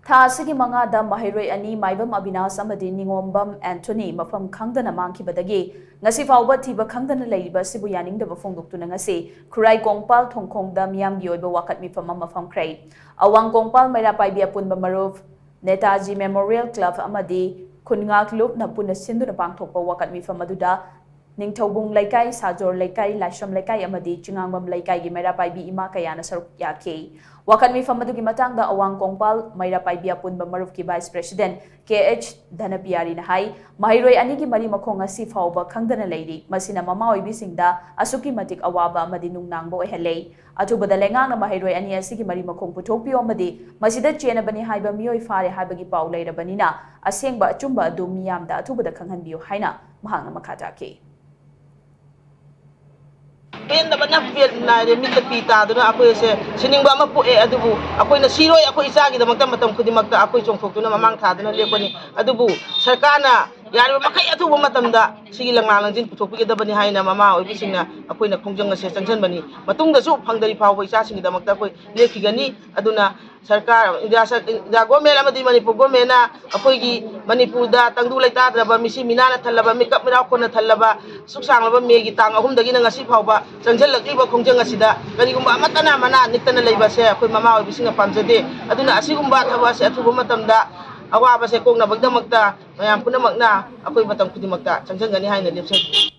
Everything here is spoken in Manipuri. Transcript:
ꯊꯥ ꯑꯁꯤꯒꯤ ꯃꯉꯥꯗ ꯃꯍꯩꯔꯣꯏ ꯑꯅꯤ ꯃꯥꯏꯕꯝ ꯑꯕꯤꯅꯥꯁ ꯑꯃꯗꯤ ꯅꯤꯉꯣꯝꯕꯝ ꯑꯦꯟꯊꯣꯅꯤ ꯃꯐꯝ ꯈꯪꯗꯅ ꯃꯥꯡꯈꯤꯕꯗꯒꯤ ꯉꯁꯤ ꯐꯥꯎꯕ ꯊꯤꯕ ꯈꯪꯗꯅ ꯂꯩꯔꯤꯕ ꯑꯁꯤꯕꯨ ꯌꯥꯅꯤꯡꯗꯕ ꯐꯣꯡꯗꯣꯛꯇꯨꯅ ꯉꯁꯤ ꯈꯨꯔꯥꯏ ꯀꯣꯡꯄꯥꯜ ꯊꯣꯡꯈꯣꯡꯗ ꯃꯤꯌꯥꯝꯒꯤ ꯑꯣꯏꯕ ꯋꯥꯀꯠ ꯃꯤꯐꯝ ꯑꯃ ꯐꯝꯈ꯭ꯔꯦ꯫ ꯑꯋꯥꯡ ꯀꯣꯡꯄꯥꯜ ꯃꯩꯔꯥꯄꯥꯏꯕꯤ ꯑꯄꯨꯟꯕ ꯃꯔꯨꯞ, ꯅꯦꯇꯥꯖꯤ ꯃꯦꯃꯣꯔꯤꯌꯦꯜ ꯀ꯭ꯂꯕ ꯑꯃꯗꯤ ꯈꯨꯟꯉꯥꯛꯂꯨꯞꯅ ꯄꯨꯟꯅ ꯁꯤꯟꯗꯨꯅ ꯄꯥꯡꯊꯣꯛꯄ ꯋꯥꯀꯠ ꯃꯤꯐꯝ ꯑꯗꯨꯗ ꯅꯤꯡꯊꯧꯕꯨꯡ ꯂꯩꯀꯥꯏ, ꯁꯥꯖꯣꯔ ꯂꯩꯀꯥꯏ, ꯂꯥꯏꯁ꯭ꯔꯝ ꯂꯩꯀꯥꯏ ꯑꯃꯗꯤ ꯆꯤꯉꯥꯡꯕꯝ ꯂꯩꯀꯥꯏꯒꯤ ꯃꯩꯔꯥꯄꯥꯏꯕꯤ ꯏꯃꯥ ꯀꯌꯥꯅ ꯁꯔꯨꯛ ꯌꯥꯈꯤ꯫ ꯋꯥꯀꯠ ꯃꯤꯐꯝ ꯑꯗꯨꯒꯤ ꯃꯇꯥꯡꯗ ꯑꯋꯥꯡ ꯀꯣꯡꯄꯥꯜ ꯃꯩꯔꯥꯄꯥꯏꯕꯤ ꯑꯄꯨꯟꯕ ꯃꯔꯨꯞꯀꯤ ꯚꯥꯏꯁ ꯄ꯭ꯔꯦꯁꯤꯗꯦꯟꯠ KH ꯙꯅꯄꯤꯌꯥꯔꯤꯅ ꯍꯥꯏ ꯃꯍꯩꯔꯣꯏ ꯑꯅꯤꯒꯤ ꯃꯔꯤ ꯃꯈꯣꯡ ꯉꯁꯤ ꯐꯥꯎꯕ ꯈꯪꯗꯅ ꯂꯩꯔꯤ꯫ ꯃꯁꯤꯅ ꯃꯃꯥ ꯑꯣꯏꯕꯤꯁꯤꯡꯗ ꯑꯁꯨꯛꯀꯤ ꯃꯇꯤꯛ ꯑꯋꯥꯕ ꯑꯃꯗꯤ ꯅꯨꯡꯅꯥꯡꯕ ꯑꯣꯏꯍꯜꯂꯦ꯫ ꯑꯊꯨꯕꯗ ꯂꯩꯉꯥꯛꯅ ꯃꯍꯩꯔꯣꯏ ꯑꯅꯤ ꯑꯁꯤꯒꯤ ꯃꯔꯤ ꯃꯈꯣꯡ ꯄꯨꯊꯣꯛꯄꯤꯌꯨ ꯑꯃꯗꯤ ꯃꯁꯤꯗ ꯆꯦꯟꯅꯕꯅꯤ ꯍꯥꯏꯕ ꯃꯤꯑꯣꯏ ꯐꯥꯔꯦ ꯍꯥꯏꯕꯒꯤ ꯄꯥꯎ ꯂꯩꯔꯕꯅꯤꯅ ꯑꯁꯦꯡꯕ ꯑꯆꯨꯝꯕ ꯑꯗꯨ ꯃꯤꯌꯥꯝꯗ ꯑꯊꯨꯕꯗ ꯈꯪꯍꯟꯕꯤꯌꯨ ꯍꯥꯏꯅ ꯃꯍꯥꯛꯅ ꯃꯈꯥ ꯇꯥꯈꯤ꯫ ꯄꯦꯟꯗꯕꯅ ꯅꯥꯏꯔꯦ ꯃꯤꯠꯇ ꯄꯤ ꯇꯥꯗꯨꯅ ꯑꯩꯈꯣꯏꯁꯦ ꯁꯤꯅꯤꯡꯕ ꯑꯃ ꯄꯣꯛꯑꯦ ꯑꯗꯨꯕꯨ ꯑꯩꯈꯣꯏꯅ ꯁꯤꯔꯣꯏ ꯑꯩꯈꯣꯏ ꯏꯆꯥꯒꯤꯗꯃꯛꯇ ꯃꯇꯝ ꯈꯨꯗꯤꯡꯃꯛꯇ ꯑꯩꯈꯣꯏ ꯆꯣꯡꯊꯣꯛꯇꯨꯅ ꯃꯃꯥꯡ ꯊꯥꯗꯨꯅ ꯂꯦꯞꯄꯅꯤ ꯑꯗꯨꯕꯨ ꯁꯔꯀꯥꯔꯅ ꯌꯥꯔꯤꯕ ꯃꯈꯩ ꯑꯊꯨꯕ ꯃꯇꯝꯗ ꯁꯤꯒꯤ ꯂꯪꯃꯥꯡ ꯂꯪꯖꯤꯟ ꯄꯨꯊꯣꯛꯄꯤꯒꯗꯕꯅꯤ ꯍꯥꯏꯅ ꯃꯃꯥ ꯑꯣꯏꯕꯤꯁꯤꯡꯅ ꯑꯩꯈꯣꯏꯅ ꯈꯣꯡꯖꯪ ꯑꯁꯦ ꯆꯪꯁꯤꯟꯕꯅꯤ꯫ ꯃꯇꯨꯡꯗꯁꯨ ꯐꯪꯗꯔꯤ ꯐꯥꯎꯕ ꯏꯆꯥꯁꯤꯡꯒꯤꯗꯃꯛꯇ ꯑꯩꯈꯣꯏ ꯂꯦꯞꯈꯤꯒꯅꯤ꯫ ꯑꯗꯨꯅ ꯁꯔꯀꯥꯔ ꯏꯟꯗꯤꯌꯥ ꯒꯣꯔꯃꯦꯟꯠ ꯑꯃꯗꯤ ꯃꯅꯤꯄꯨꯔ ꯒꯣꯔꯃꯦꯟꯠꯅ ꯑꯩꯈꯣꯏꯒꯤ ꯃꯅꯤꯄꯨꯔꯗ ꯇꯪꯗꯨ ꯂꯩꯇꯥꯗ꯭ꯔꯕ ꯃꯤꯁꯤ ꯃꯤꯅꯥꯅ ꯊꯜꯂꯕ ꯃꯤꯀꯞ ꯃꯤꯔꯥꯎꯈꯣꯟꯅ ꯊꯜꯂꯕ ꯁꯨꯛ ꯁꯥꯡꯂꯕ ꯃꯦꯒꯤ ꯇꯥꯡ 3ꯗꯒꯤꯅ ꯉꯁꯤ ꯐꯥꯎꯕ ꯆꯪꯁꯤꯜꯂꯛꯂꯤꯕ ꯈꯣꯡꯖꯪ ꯑꯁꯤꯗ ꯀꯔꯤꯒꯨꯝꯕ ꯑꯃꯠꯇꯅ ꯃꯅꯥ ꯅꯤꯛꯇꯅ ꯂꯩꯕ ꯑꯁꯦ ꯑꯩꯈꯣꯏ ꯃꯃꯥ ꯑꯣꯏꯕꯤꯁꯤꯡꯅ ꯄꯥꯝꯖꯗꯦ꯫ ꯑꯗꯨꯅ ꯑꯁꯤꯒꯨꯝꯕ ꯊꯕꯛ ꯑꯁꯦ ꯑꯊꯨꯕ ꯃꯇꯝꯗ ꯑꯋꯥꯕꯁꯦ ꯀꯣꯛꯅꯕꯒꯤꯗꯃꯛꯇ ꯃꯌꯥꯝ ꯄꯨꯝꯅꯃꯛꯅ ꯑꯩꯈꯣꯏ ꯃꯇꯝ ꯈꯨꯗꯤꯡꯃꯛꯇ ꯆꯪꯁꯤꯟꯒꯅꯤ ꯍꯥꯏꯅ ꯂꯦꯞꯆꯔꯤ꯫